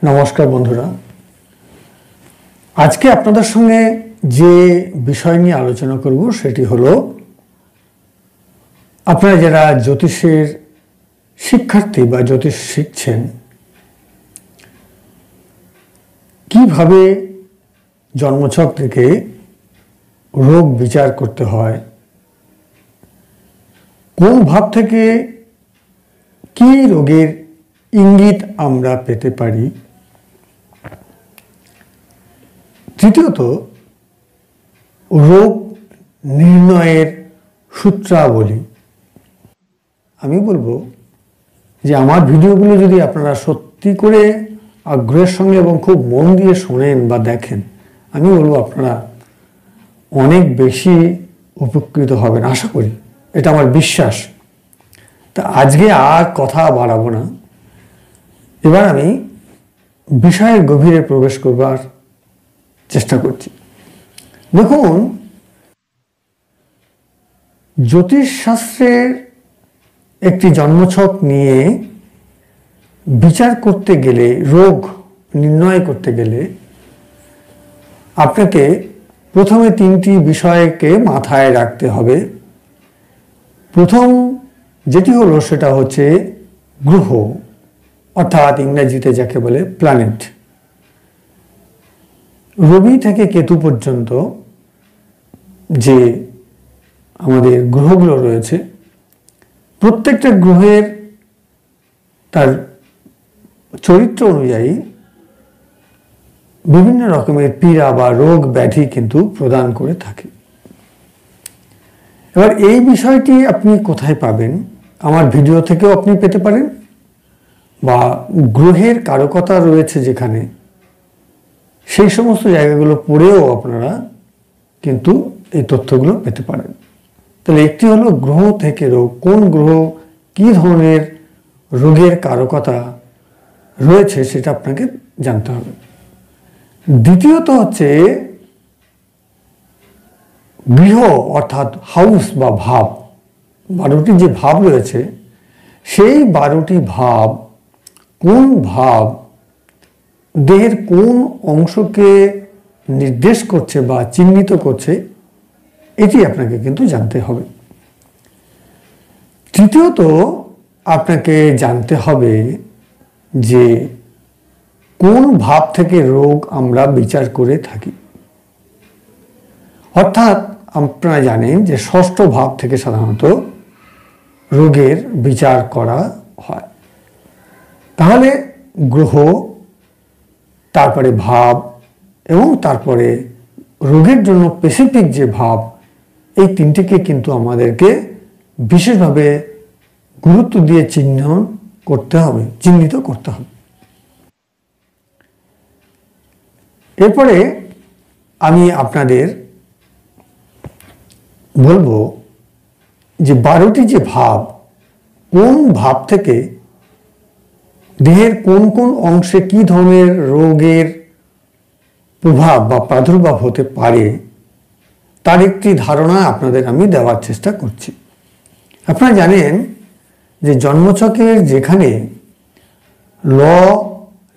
নমস্কার বন্ধুরা, আজকে আপনাদের সঙ্গে যে বিষয় নিয়ে আলোচনা করব সেটি হলো আপনারা যারা জ্যোতিষের শিক্ষার্থী বা জ্যোতিষ শিখছেন, কিভাবে জন্মছক থেকে রোগ বিচার করতে হয়, কোন ভাব থেকে কি রোগের ইঙ্গিত আমরা পেতে পারি। তৃতীয়ত, রোগ নির্ণয়ের সূত্রাবলী। আমি বলবো যে আমার ভিডিওগুলো যদি আপনারা সত্যি করে আগ্রহের সঙ্গে এবং খুব মন দিয়ে শোনেন বা দেখেন, আমি বলবো আপনারা অনেক বেশি উপকৃত হবেন, আশা করি, এটা আমার বিশ্বাস। তা আজকে আর কথা বাড়াবো না, এবার আমি বিষয়ের গভীরে প্রবেশ করবার চেষ্টা করছি। দেখুন, জ্যোতিষশাস্ত্রের একটি জন্মছক নিয়ে বিচার করতে গেলে, রোগ নির্ণয় করতে গেলে আপনাকে প্রথমে তিনটি বিষয়কে মাথায় রাখতে হবে। প্রথম যেটি হলো সেটা হচ্ছে গ্রহ, অর্থাৎ ইংরেজিতে যাকে বলে প্ল্যানেট। রবি থেকে কেতু পর্যন্ত যে আমাদের গ্রহগুলো রয়েছে, প্রত্যেকটা গ্রহের তার চরিত্র অনুযায়ী বিভিন্ন রকমের পীড়া বা রোগ ব্যাধি কিন্তু প্রদান করে থাকে। এবার এই বিষয়টি আপনি কোথায় পাবেন? আমার ভিডিও থেকেও আপনি পেতে পারেন, বা গ্রহের কারকতা রয়েছে যেখানে, সেই সমস্ত জায়গাগুলো পড়েও আপনারা কিন্তু এই তথ্যগুলো পেতে পারেন। তাহলে একটি হলো গ্রহ থেকে রোগ, কোন গ্রহ কি ধরনের রোগের কারকতা রয়েছে সেটা আপনাকে জানতে হবে। দ্বিতীয়ত হচ্ছে গৃহ, অর্থাৎ হাউস বা ভাব। 12টি যে ভাব রয়েছে, সেই 12টি ভাব, কোন ভাব দেহের কোন অংশকে নির্দেশ করছে বা চিহ্নিত করছে, এটি আপনাকে কিন্তু জানতে হবে। তৃতীয়ত আপনাকে জানতে হবে যে কোন ভাব থেকে রোগ আমরা বিচার করে থাকি। অর্থাৎ আপনারা জানেন যে ষষ্ঠ ভাব থেকে সাধারণত রোগের বিচার করা হয়। তাহলে গ্রহ, তারপরে ভাব এবং তারপরে রোগের জন্য স্পেসিফিক যে ভাব, এই তিনটিকে কিন্তু আমাদেরকে বিশেষভাবে গুরুত্ব দিয়ে চিহ্নিত করতে হবে। এরপরে আমি আপনাদের বলবো যে 12টি যে ভাব, কোন ভাব থেকে দেহের কোন কোন অংশে কি ধরনের রোগের প্রভাব বা প্রাদুর্ভাব হতে পারে, তার একটি ধারণা আপনাদের আমি দেওয়ার চেষ্টা করছি। আপনারা জানেন যে জন্মছকের যেখানে ল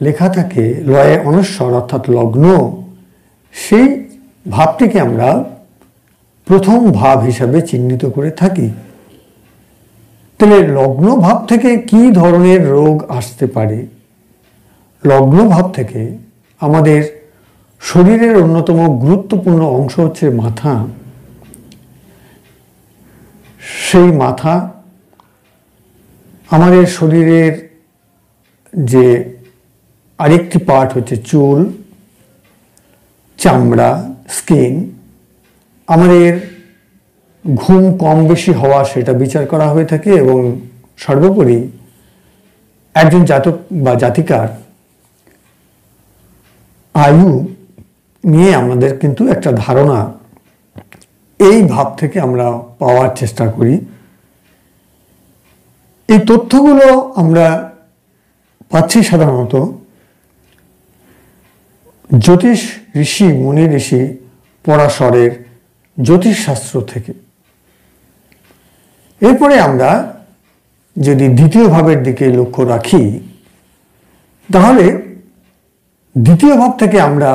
লেখা থাকে, লয়ে অনস্বর অর্থাৎ লগ্ন, সেই ভাবটিকে আমরা প্রথম ভাব হিসাবে চিহ্নিত করে থাকি। তাহলে লগ্ন ভাব থেকে কি ধরনের রোগ আসতে পারে? লগ্ন ভাব থেকে আমাদের শরীরের অন্যতম গুরুত্বপূর্ণ অংশ হচ্ছে মাথা। সেই মাথা আমাদের শরীরের যে আরেকটি পার্ট হচ্ছে চুল, চামড়া, স্কিন। আমাদের ঘুম কম বেশি হওয়া, সেটা বিচার করা হয়ে থাকে, এবং সর্বোপরি একজন জাতক বা জাতিকার আয়ু নিয়ে আমাদের কিন্তু একটা ধারণা এই ভাব থেকে আমরা পাওয়ার চেষ্টা করি। এই তথ্যগুলো আমরা পাচ্ছি সাধারণত জ্যোতিষ ঋষি, মুনি ঋষি পরাশরের জ্যোতিষশাস্ত্র থেকে। এরপরে আমরা যদি দ্বিতীয় ভাবের দিকে লক্ষ্য রাখি, তাহলে দ্বিতীয় ভাব থেকে আমরা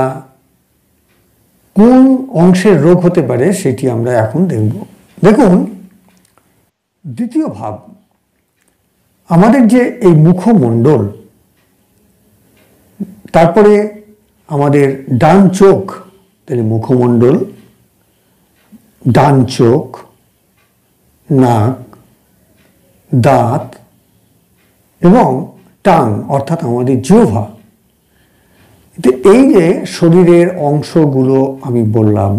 কোন অংশের রোগ হতে পারে সেটি আমরা এখন দেখব। দেখুন, দ্বিতীয় ভাব আমাদের যে এই মুখমণ্ডল, তারপরে আমাদের ডান চোখ, তাহলে মুখমণ্ডল, ডান চোখ, নাক, দাঁত এবং টাং অর্থাৎ আমাদের জিহ্বা। এই যে শরীরের অংশগুলো আমি বললাম,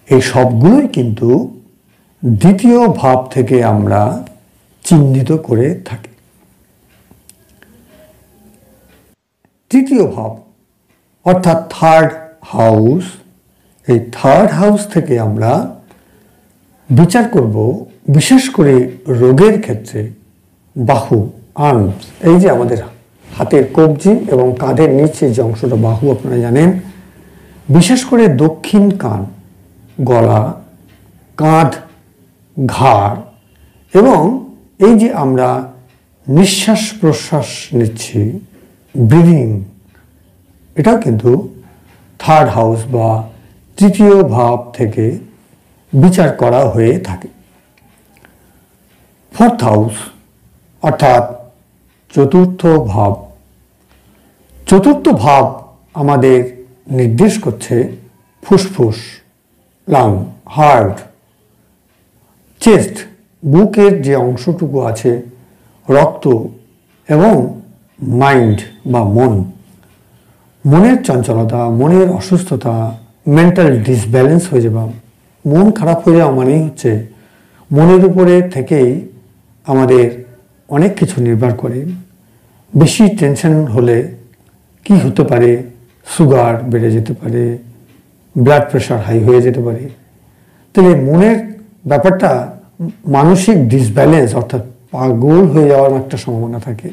এই সবগুলোই কিন্তু দ্বিতীয় ভাব থেকে আমরা চিহ্নিত করে থাকি। তৃতীয় ভাব অর্থাৎ থার্ড হাউস, এই থার্ড হাউস থেকে আমরা বিচার করব বিশেষ করে রোগের ক্ষেত্রে বাহু, আর্মস, এই যে আমাদের হাতের কবজি এবং কাঁধের নিচে যে অংশটা বাহু আপনারা জানেন, বিশেষ করে দক্ষিণ কান, গলা, কাঁধ, ঘাড় এবং এই যে আমরা নিঃশ্বাস প্রশ্বাস নিচ্ছি, ব্রিদিং, এটাও কিন্তু থার্ড হাউস বা তৃতীয় ভাব থেকে বিচার করা হয়ে থাকে। ফোর্থ হাউস অর্থাৎ চতুর্থ ভাব। চতুর্থ ভাব আমাদের নির্দেশ করছে ফুসফুস, লাং, হার্ট, চেস্ট, বুকের যে অংশটুকু আছে, রক্ত এবং মাইন্ড বা মন। মনের চঞ্চলতা, মনের অসুস্থতা, মেন্টাল ডিসব্যালেন্স হয়ে যাওয়া, মন খারাপ হয়ে যাওয়া মানেই হচ্ছে মনের উপরে থেকেই আমাদের অনেক কিছু নির্ভর করে। বেশি টেনশন হলে কি হতে পারে? সুগার বেড়ে যেতে পারে, ব্লাড প্রেশার হাই হয়ে যেতে পারে। তাহলে মনের ব্যাপারটা মানসিক ডিসব্যালেন্স অর্থাৎ পাগল হয়ে যাওয়ার একটা সম্ভাবনা থাকে।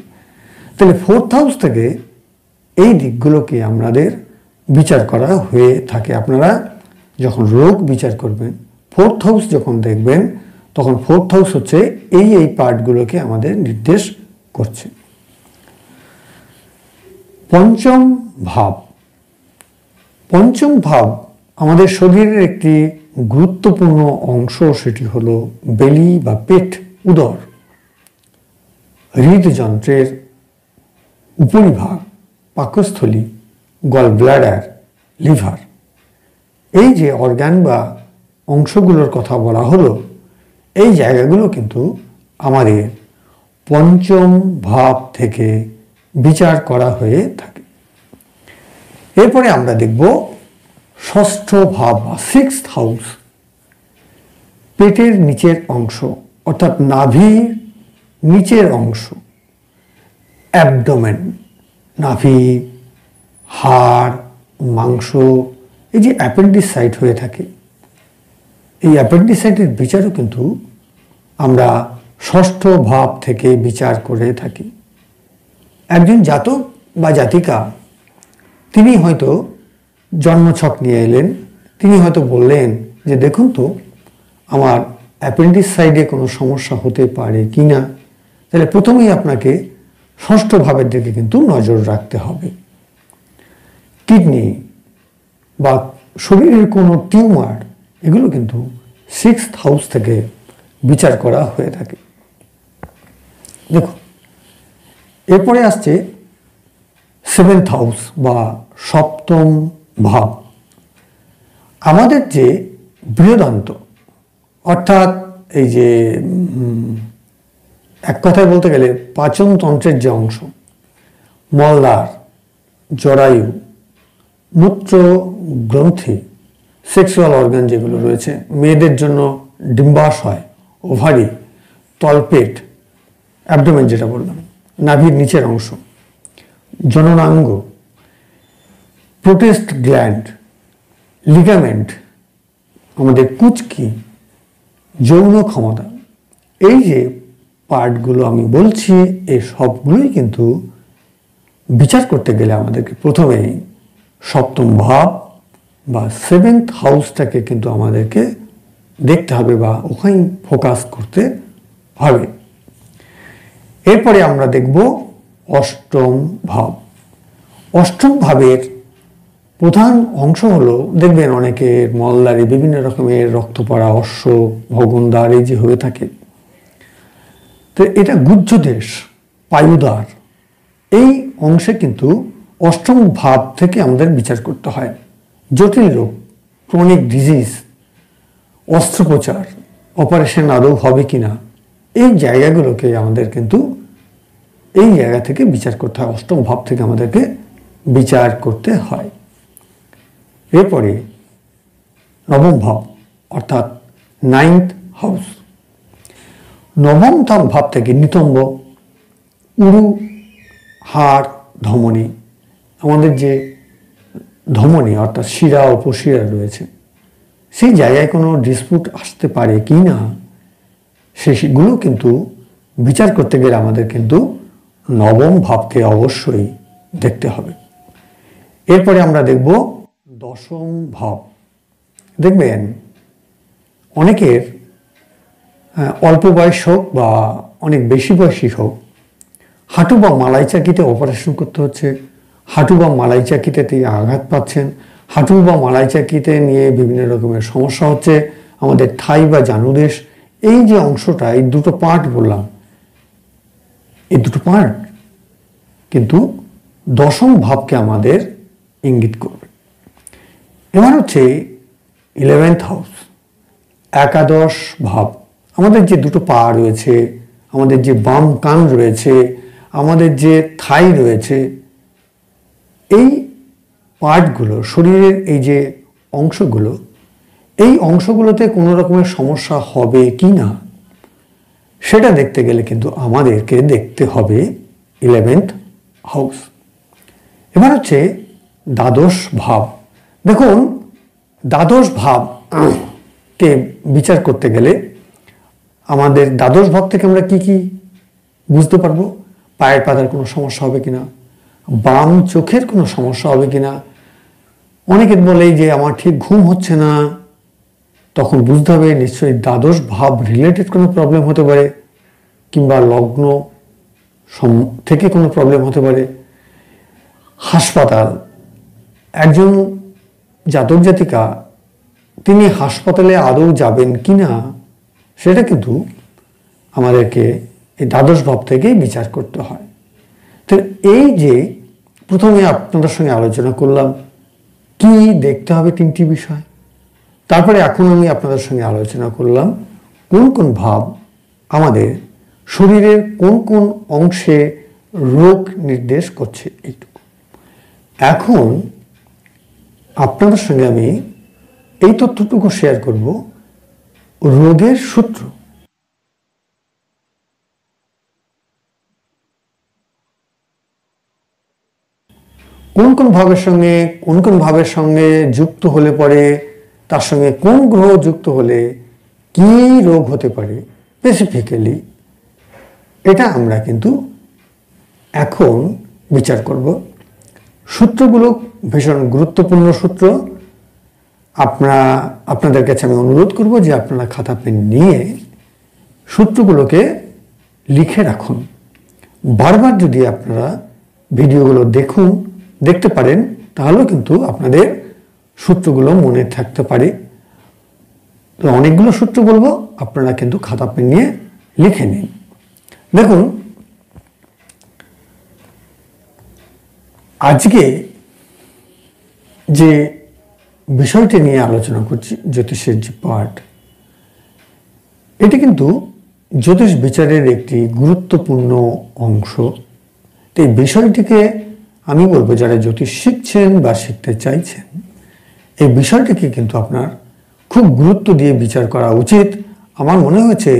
তাহলে ফোর্থ হাউস থেকে এই দিকগুলোকে আমাদের বিচার করা হয়ে থাকে। আপনারা যখন রোগ বিচার করবেন, ফোর্থ হাউস যখন দেখবেন, তখন ফোর্থ হাউস হচ্ছে এই পার্টগুলোকে আমাদের নির্দেশ করছে। পঞ্চম ভাব। পঞ্চম ভাব আমাদের শরীরের একটি গুরুত্বপূর্ণ অংশ, সেটি হলো বেলি বা পেট, উদর, হৃদযন্ত্রের উপরিভাগ, পাকস্থলী, গল ব্লাডার, লিভার। এই যে অর্গান বা অংশগুলোর কথা বলা হলো, এই জায়গাগুলো কিন্তু আমাদের পঞ্চম ভাব থেকে বিচার করা হয়ে থাকে। এরপরে আমরা দেখব ষষ্ঠ ভাব বা সিক্সথ হাউস, পেটের নিচের অংশ অর্থাৎ নাভির নিচের অংশ, অ্যাবডোমেন, নাভি, হাড়, মাংস, এই যে অ্যাপেন্ডিসাইট হয়ে থাকে, এই অ্যাপেন্ডিসাইটের বিচারও কিন্তু আমরা ষষ্ঠ ভাব থেকে বিচার করে থাকি। একজন জাতক বা জাতিকা, তিনি হয়তো জন্মছক নিয়ে এলেন, তিনি হয়তো বললেন যে দেখুন তো আমার অ্যাপেন্ডিসাইডে কোনো সমস্যা হতে পারে কি না। তাহলে প্রথমেই আপনাকে ষষ্ঠ ভাবের দিকে কিন্তু নজর রাখতে হবে। কিডনি বা শরীরের কোনো টিউমার, এগুলো কিন্তু সিক্সথ হাউস থেকে বিচার করা হয়ে থাকে। দেখুন, এরপরে আসছে সেভেন্থ হাউস বা সপ্তম ভাব। আমাদের যে বৃহদান্ত অর্থাৎ এই যে এক কথায় বলতে গেলে পাচনতন্ত্রের যে অংশ, মলদ্বার, জরায়ু, মূত্র গ্রন্থি, সেক্সুয়াল অর্গান যেগুলো রয়েছে, মেয়েদের জন্য ডিম্বাশয়, ওভারি, তলপেট, অ্যাবডোমেন যেটা বললাম, নাভির নিচের অংশ, জননাঙ্গ, প্রোটেস্ট গ্ল্যান্ড, লিগামেন্ট, আমাদের কুচকি, যৌন ক্ষমতা, এই যে পার্টগুলো আমি বলছি, এই সবগুলোই কিন্তু বিচার করতে গেলে আমাদেরকে প্রথমেই সপ্তম ভাব বা সেভেন্থ হাউসটাকে কিন্তু আমাদেরকে দেখতে হবে বা ওখানে ফোকাস করতে হবে। এরপরে আমরা দেখব অষ্টম ভাব। অষ্টম ভাবের প্রধান অংশ হলো, দেখবেন অনেকের মলদ্বারে বিভিন্ন রকমের রক্ত পড়া, অশ্ব ভগনদ্বার এই যে হয়ে থাকে, তো এটা গুহ্যদেশ, পায়ুদ্বার, এই অংশে কিন্তু অষ্টম ভাব থেকে আমাদের বিচার করতে হয়। জটিল রোগ, ক্রনিক ডিজিজ, অস্ত্রোপচার, অপারেশন আদৌ হবে কিনা, এই জায়গাগুলোকে আমাদের কিন্তু এই জায়গা থেকে বিচার করতে হয়, অষ্টম ভাব থেকে আমাদেরকে বিচার করতে হয়। এরপরে নবম ভাব অর্থাৎ 9th হাউস। নবম ভাব থেকে নিতম্ব, উরু, হাড়, ধমনী, আমাদের যে ধমনী অর্থাৎ শিরা উপশিরা রয়েছে, সেই জায়গায় কোনো ডিসপুট আসতে পারে কি না, সেগুলো কিন্তু বিচার করতে গেলে আমাদের কিন্তু নবম ভাবকে অবশ্যই দেখতে হবে। এরপরে আমরা দেখব দশম ভাব। দেখবেন অনেকের অল্প বয়স হোক বা অনেক বেশি বয়সী হোক, হাঁটু বা মালাই চাকিতে অপারেশন করতে হচ্ছে, হাঁটু বা মালাই চাকিতে আঘাত পাচ্ছেন, হাঁটু বা মালাই চাকিতে নিয়ে বিভিন্ন রকমের সমস্যা হচ্ছে, আমাদের থাই বা জানুদেশ, এই যে অংশটা, এই দুটো পার্ট বললাম, এই দুটো পার্ট কিন্তু দশম ভাবকে আমাদের ইঙ্গিত করবে। এবার হচ্ছে 11th হাউস, একাদশ ভাব। আমাদের যে দুটো পা রয়েছে, আমাদের যে বাম কান রয়েছে, আমাদের যে থাই রয়েছে, এই পার্টগুলো, শরীরের এই যে অংশগুলো, এই অংশগুলোতে কোনো রকমের সমস্যা হবে কি না, সেটা দেখতে গেলে কিন্তু আমাদেরকে দেখতে হবে 11th হাউস। এবার হচ্ছে দ্বাদশ ভাব। দেখুন, দ্বাদশ ভাবকে বিচার করতে গেলে আমাদের দ্বাদশ ভাব থেকে আমরা কি কি বুঝতে পারবো? পায়ের পাতার কোনো সমস্যা হবে কিনা, বাম চোখের কোনো সমস্যা হবে কিনা। অনেকে বলে যে আমার ঠিক ঘুম হচ্ছে না, তখন বুঝতে হবে নিশ্চয়ই দ্বাদশ ভাব রিলেটেড কোনো প্রবলেম হতে পারে, কিংবা লগ্ন থেকে কোনো প্রবলেম হতে পারে। হাসপাতাল, একজন জাতক জাতিকা তিনি হাসপাতালে আদৌ যাবেন কিনা, সেটা কিন্তু আমাদেরকে এই দ্বাদশ ভাব থেকেই বিচার করতে হয়। তো এই যে প্রথমে আপনাদের সঙ্গে আলোচনা করলাম কি দেখতে হবে তিনটি বিষয়, তারপরে এখন আমি আপনাদের সঙ্গে আলোচনা করলাম কোন কোন ভাব আমাদের শরীরের কোন কোন অংশে রোগ নির্দেশ করছে। এইটুকু এখন আপনাদের সঙ্গে আমি এই তথ্যটুকু শেয়ার করব, রোগের সূত্র। কোন কোন ভাবের সঙ্গে যুক্ত হলে পরে, তার সঙ্গে কোন গ্রহ যুক্ত হলে কি রোগ হতে পারে স্পেসিফিক্যালি, এটা আমরা কিন্তু এখন বিচার করব। সূত্রগুলো ভীষণ গুরুত্বপূর্ণ সূত্র। আপনাদের কাছে আমি অনুরোধ করব যে আপনারা খাতা পেন নিয়ে সূত্রগুলোকে লিখে রাখুন। বারবার যদি আপনারা ভিডিওগুলো দেখতে পারেন, তাহলেও কিন্তু আপনাদের সূত্রগুলো মনে থাকতে পারে। তো অনেকগুলো সূত্র বলবো, আপনারা কিন্তু খাতা পেন নিয়ে লিখে নিন। দেখুন, আজকে যে বিষয়টি নিয়ে আলোচনা করছি, জ্যোতিষের যে পাঠ, এটি কিন্তু জ্যোতিষ বিচারের একটি গুরুত্বপূর্ণ অংশ। এই বিষয়টিকে আমি বলবো, যারা জ্যোতিষ শিখছেন বা শিখতে চাইছেন, এই বিষয়টিকে কিন্তু আপনার খুব গুরুত্ব দিয়ে বিচার করা উচিত। আমার মনে হয়েছে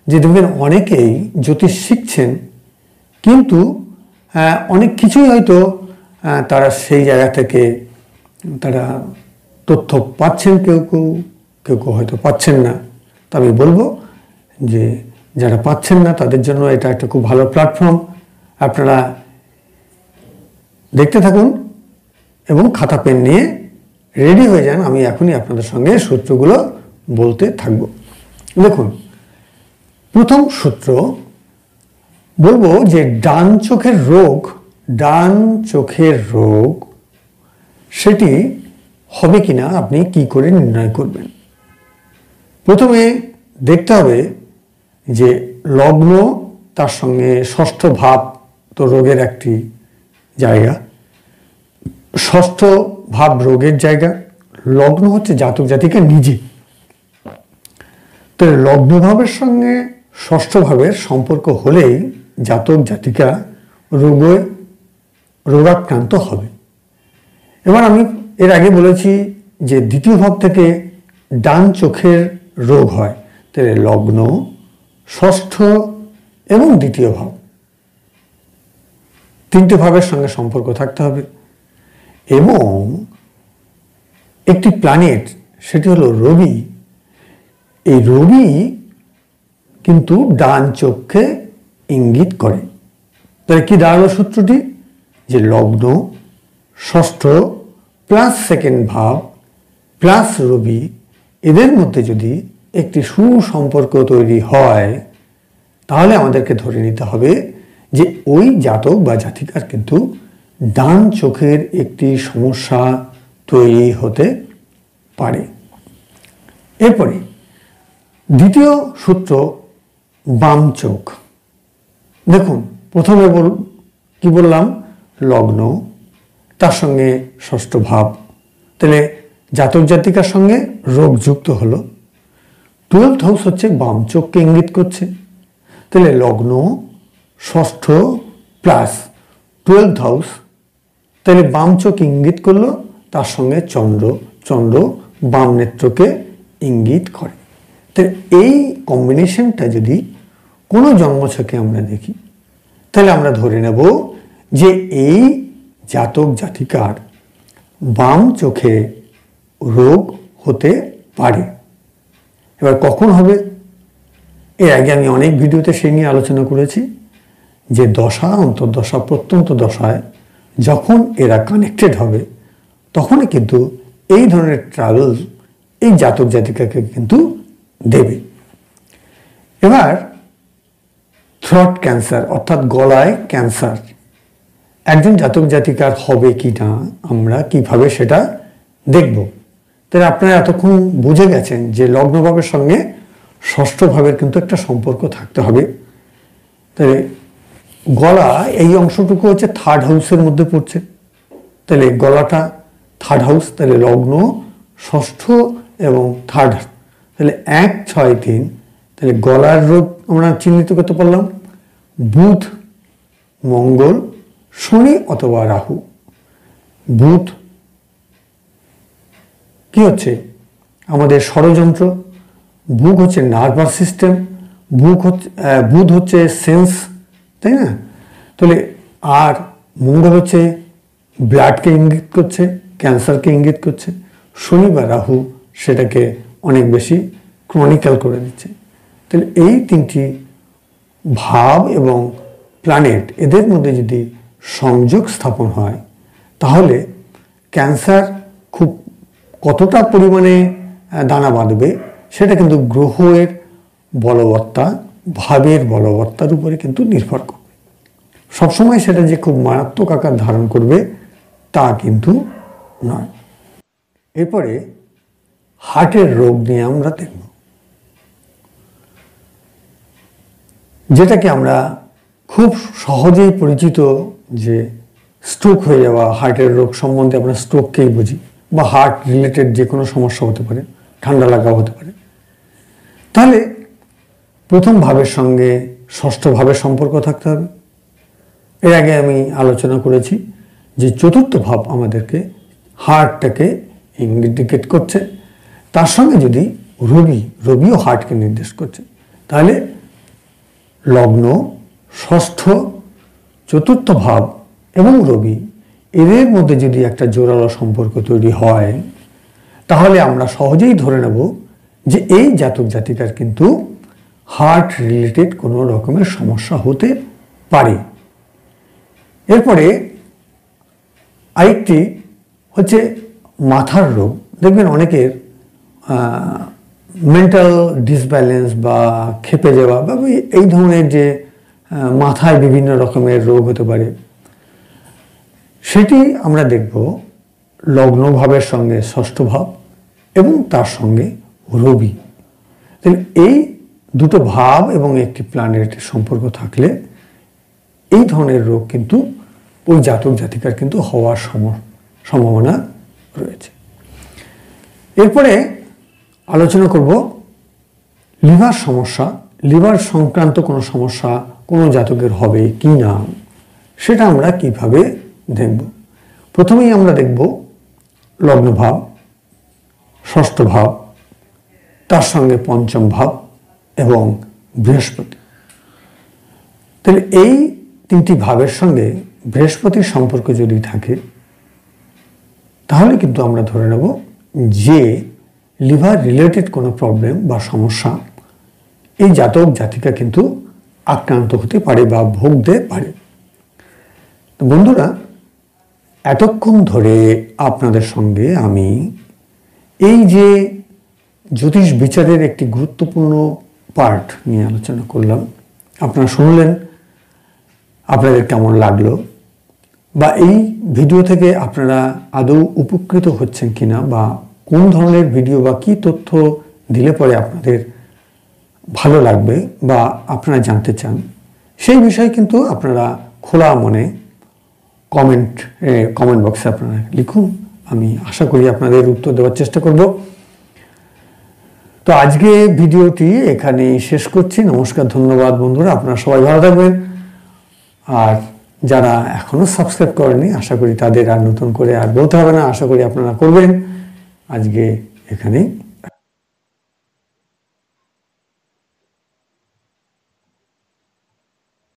যে দেখবেন অনেকেই জ্যোতিষ শিখছেন, কিন্তু অনেক কিছুই হয়তো তারা সেই জায়গা থেকে তারা তথ্য পাচ্ছেন, কেউ কেউ হয়তো পাচ্ছেন না। তা আমি বলবো যে যারা পাচ্ছেন না তাদের জন্য এটা একটা খুব ভালো প্ল্যাটফর্ম। আপনারা দেখতে থাকুন এবং খাতা পেন নিয়ে রেডি হয়ে যান। আমি এখনই আপনাদের সঙ্গে সূত্রগুলো বলতে থাকব। দেখুন, প্রথম সূত্র বলবো যে ডান চোখের রোগ ডান চোখের রোগ সেটি হবে কিনা আপনি কি করে নির্ণয় করবেন? প্রথমে দেখতে হবে যে লগ্ন, তার সঙ্গে ষষ্ঠ ভাব তো রোগের একটি জায়গা, ষষ্ঠ ভাব রোগের জায়গা, লগ্ন হচ্ছে জাতক জাতিকা নিজে। তো লগ্ন ভাবের সঙ্গে ষষ্ঠ ভাবের সম্পর্ক হলেই জাতক জাতিকা রোগাক্রান্ত হবে। এবার আমি এর আগে বলেছি যে দ্বিতীয় ভাব থেকে ডান চোখের রোগ হয়, তাহলে লগ্ন, ষষ্ঠ এবং দ্বিতীয় ভাব, তিনটে ভাবের সঙ্গে সম্পর্ক থাকতে হবে। এবং একটি প্ল্যানেট, সেটি হলো রবি, এই রবি কিন্তু ডান চোখকে ইঙ্গিত করে। তাহলে কি দাঁড়ালো সূত্রটি? যে লগ্ন, ষষ্ঠ প্লাস সেকেন্ড ভাব প্লাস রবি, এদের মধ্যে যদি একটি সুসম্পর্ক তৈরি হয় তাহলে আমাদেরকে ধরে নিতে হবে যে ওই জাতক বা জাতিকার কিন্তু ডান চোখের একটি সমস্যা তৈরি হতে পারে। এরপরে দ্বিতীয় সূত্র, বাম চোখ। দেখুন, প্রথমে কি বললাম? লগ্ন, তার সঙ্গে ষষ্ঠ ভাব, তাহলে জাতক জাতিকার সঙ্গে রোগ যুক্ত হলো। 12th হাউস হচ্ছে বাম চোখকে ইঙ্গিত করছে, তাহলে লগ্ন, ষষ্ঠ প্লাস 12th হাউস, তাহলে বাম চোখ ইঙ্গিত করলো, তার সঙ্গে চন্দ্র বাম নেত্রকে ইঙ্গিত করে। তাহলে এই কম্বিনেশনটা যদি কোনো জন্মছকে আমরা দেখি তাহলে আমরা ধরে নেব যে এই জাতক জাতিকার বাম চোখে রোগ হতে পারে। এবার কখন হবে? এর আগে আমি অনেক ভিডিওতে সেই নিয়ে আলোচনা করেছি যে দশা, অন্তর্দশা, প্রত্যন্ত দশায় যখন এরা কানেক্টেড হবে তখনই কিন্তু এই ধরনের ট্রাভেল এই জাতক জাতিকাকে কিন্তু দেবে। এবার থ্রট ক্যান্সার অর্থাৎ গলায় ক্যান্সার একজন জাতক জাতিকার হবে কি না আমরা কিভাবে সেটা দেখব। তাহলে আপনারা এতক্ষণ বুঝে গেছেন যে লগ্নভাবের সঙ্গে ষষ্ঠ ভাবের কিন্তু একটা সম্পর্ক থাকতে হবে। তাহলে গলা এই অংশটুকু হচ্ছে থার্ড হাউসের মধ্যে পড়ছে, তাহলে গলাটা থার্ড হাউস, তাহলে লগ্ন, ষষ্ঠ এবং থার্ড, তাহলে 1, 6, 3, তাহলে গলার রোগ আমরা চিহ্নিত করতে পারলাম। বুধ, মঙ্গল, শনি অথবা রাহু। বুধ কি হচ্ছে? আমাদের ষড়যন্ত্র। বুধ হচ্ছে নার্ভাস সিস্টেম, বুধ হচ্ছে সেন্স, তাই না? তাহলে আর মঙ্গল হচ্ছে ব্লাডকে ইঙ্গিত করছে, ক্যান্সারকে ইঙ্গিত করছে। শনি বা রাহু সেটাকে অনেক বেশি ক্রনিক্যাল করে দিচ্ছে। তাহলে এই তিনটি ভাব এবং প্ল্যানেট এদের মধ্যে যদি সংযোগ স্থাপন হয় তাহলে ক্যান্সার খুব কতটা পরিমাণে দানা বাঁধবে সেটা কিন্তু গ্রহের বলবত্তা, ভাবের বলবত্তার উপরে কিন্তু নির্ভর করবে। সবসময় সেটা যে খুব মারাত্মক আকার ধারণ করবে তা কিন্তু নয়। এরপরে হার্টের রোগ নিয়ে আমরা দেখব, যেটাকে আমরা খুব সহজেই পরিচিত যে স্ট্রোক হয়ে যাওয়া। হার্টের রোগ সম্বন্ধে আমরা স্ট্রোককেই বুঝি, বা হার্ট রিলেটেড যে কোনো সমস্যা হতে পারে, ঠান্ডা লাগাও হতে পারে। তাহলে প্রথম ভাবের সঙ্গে ষষ্ঠ ভাবের সম্পর্ক থাকতে হবে। এর আগে আমি আলোচনা করেছি যে চতুর্থ ভাব আমাদেরকে হার্টটাকে ইন্ডিকেট করছে, তার সঙ্গে যদি রবিও হার্টকে নির্দেশ করছে, তাহলে লগ্ন, ষষ্ঠ, চতুর্থ ভাব এবং রবি এদের মধ্যে যদি একটা জোরালো সম্পর্ক তৈরি হয় তাহলে আমরা সহজেই ধরে নেব যে এই জাতক জাতিকার কিন্তু হার্ট রিলেটেড কোনো রকমের সমস্যা হতে পারে। এরপরে আরেকটি হচ্ছে মাথার রোগ। দেখবেন অনেকের মেন্টাল ডিসব্যালেন্স বা ক্ষেপে যাওয়া বা এই ধরনের যে মাথায় বিভিন্ন রকমের রোগ হতে পারে। সেটি আমরা দেখব লগ্ন ভাবের সঙ্গে ষষ্ঠ ভাব এবং তার সঙ্গে রবি। তাহলে এই দুটো ভাব এবং একটি প্ল্যানেটের সম্পর্ক থাকলে এই ধরনের রোগ কিন্তু ওই জাতক জাতিকার কিন্তু হওয়ার সম্ভাবনা রয়েছে। এরপরে আলোচনা করব লিভার সমস্যা, লিভার সংক্রান্ত কোনো সমস্যা কোনো জাতকের হবে কি না সেটা আমরা কিভাবে দেখব। প্রথমেই আমরা দেখব লগ্ন ভাব, ষষ্ঠ ভাব, তার সঙ্গে পঞ্চম ভাব এবং বৃহস্পতি। তাহলে এই তিনটি ভাবের সঙ্গে বৃহস্পতির সম্পর্ক যদি থাকে তাহলে কিন্তু আমরা ধরে নেব যে লিভার রিলেটেড কোনো প্রবলেম বা সমস্যা এই জাতক জাতিকা কিন্তু আক্রান্ত হতে পারে বা ভুগতে পারে। তো বন্ধুরা, এতক্ষণ ধরে আপনাদের সঙ্গে আমি এই যে জ্যোতিষ বিচারের একটি গুরুত্বপূর্ণ পার্ট নিয়ে আলোচনা করলাম, আপনারা শুনলেন, আপনাদের কেমন লাগলো বা এই ভিডিও থেকে আপনারা আদৌ উপকৃত হচ্ছেন কিনা বা কোন ধরনের ভিডিও বা কি তথ্য দিলে পরে আপনাদের ভালো লাগবে বা আপনারা জানতে চান সেই বিষয়ে কিন্তু আপনারা খোলা মনে কমেন্ট বক্সে আপনারা লিখুন। আমি আশা করি আপনাদের উত্তর দেওয়ার চেষ্টা করব। তো আজকে ভিডিওটি এখানেই শেষ করছি। নমস্কার, ধন্যবাদ বন্ধুরা, আপনারা সবাই ভালো থাকবেন। আর যারা এখনো সাবস্ক্রাইব করেনি আশা করি তাদের আর নতুন করে আর বলতে হবে না, আশা করি আপনারা করবেন। আজকে এখানেই